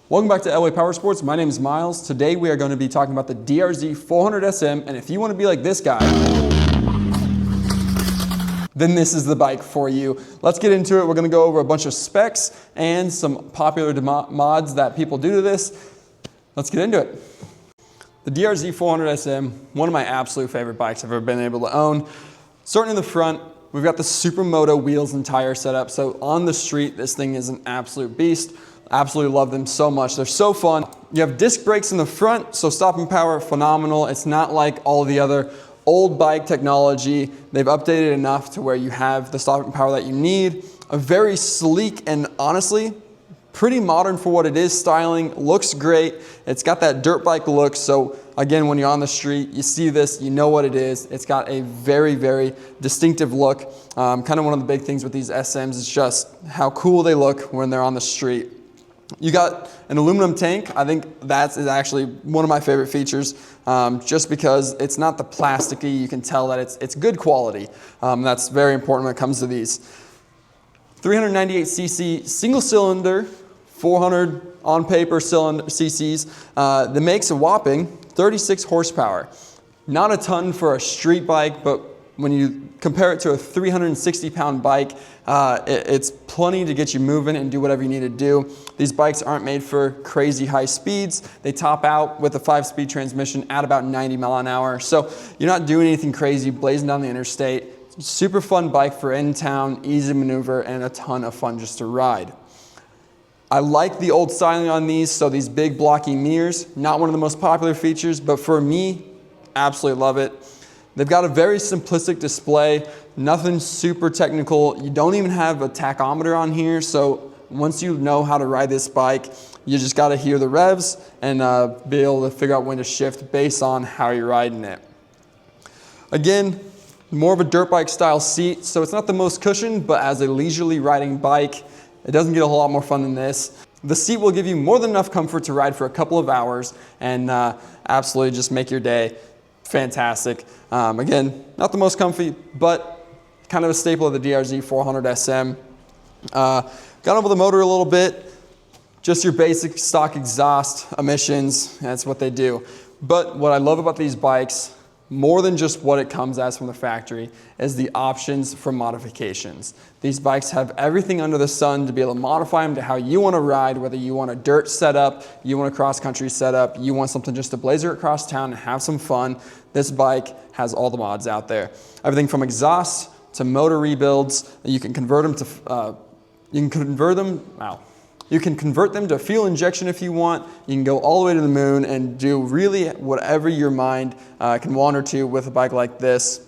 Welcome back to LA Power Sports. My name is Miles. Today we are going to be talking about the DRZ 400 SM, and if you want to be like this guy, then this is the bike for you. Let's get into it. We're going to go over a bunch of specs and some popular mods that people do to this. Let's get into it. The DRZ 400 SM, one of my absolute favorite bikes I've ever been able to own. Starting in the front, we've got the Supermoto wheels and tire setup. So on the street, this thing is an absolute beast. Absolutely love them so much. They're so fun. You have disc brakes in the front, so stopping power, phenomenal. It's not like all the other old bike technology. They've updated enough to where you have the stopping power that you need. A very sleek and honestly, pretty modern for what it is styling. Looks great. It's got that dirt bike look. So again, when you're on the street, you see this, you know what it is. It's got a very, very distinctive look. Kind of one of the big things with these SMs is just how cool they look when they're on the street. You got an aluminum tank. I think that is actually one of my favorite features, just because it's not the plasticky. You can tell that it's good quality. That's very important when it comes to these. 398cc single cylinder, 400 on paper cylinder cc's. That makes a whopping 36 horsepower. Not a ton for a street bike, but when you compare it to a 360-pound bike, it's plenty to get you moving and do whatever you need to do. These bikes aren't made for crazy high speeds. They top out with a 5-speed transmission at about 90 miles an hour. So you're not doing anything crazy, blazing down the interstate. Super fun bike for in town, easy to maneuver, and a ton of fun just to ride. I like the old styling on these, so these big blocky mirrors, not one of the most popular features, but for me, absolutely love it. They've got a very simplistic display, nothing super technical. You don't even have a tachometer on here, so once you know how to ride this bike, you just gotta hear the revs and be able to figure out when to shift based on how you're riding it. Again, more of a dirt bike style seat, so it's not the most cushioned, but as a leisurely riding bike, it doesn't get a whole lot more fun than this. The seat will give you more than enough comfort to ride for a couple of hours and absolutely just make your day fantastic. Again, not the most comfy, but kind of a staple of the DRZ 400 SM. Got over the motor a little bit, just your basic stock exhaust emissions, that's what they do. But what I love about these bikes, more than just what it comes as from the factory, is the options for modifications. These bikes have everything under the sun to be able to modify them to how you want to ride, whether you want a dirt setup, you want a cross-country setup, you want something just to blazer across town and have some fun. This bike has all the mods out there. Everything from exhaust to motor rebuilds. You can convert them to, you can convert them to fuel injection if you want. You can go all the way to the moon and do really whatever your mind can wander to with a bike like this.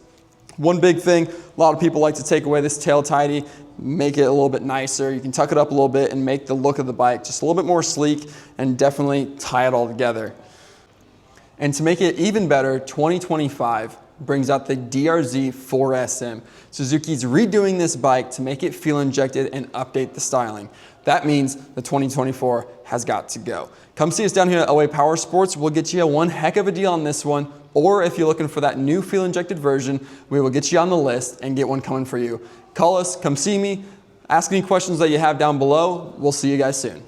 One big thing, a lot of people like to take away this tail tidy, make it a little bit nicer. You can tuck it up a little bit and make the look of the bike just a little bit more sleek and definitely tie it all together. And to make it even better, 2025 brings out the DRZ 4SM. Suzuki's redoing this bike to make it fuel injected and update the styling. That means the 2024 has got to go. Come see us down here at LA Power Sports. We'll get you one heck of a deal on this one. Or if you're looking for that new fuel injected version, we will get you on the list and get one coming for you. Call us, come see me, ask any questions that you have down below. We'll see you guys soon.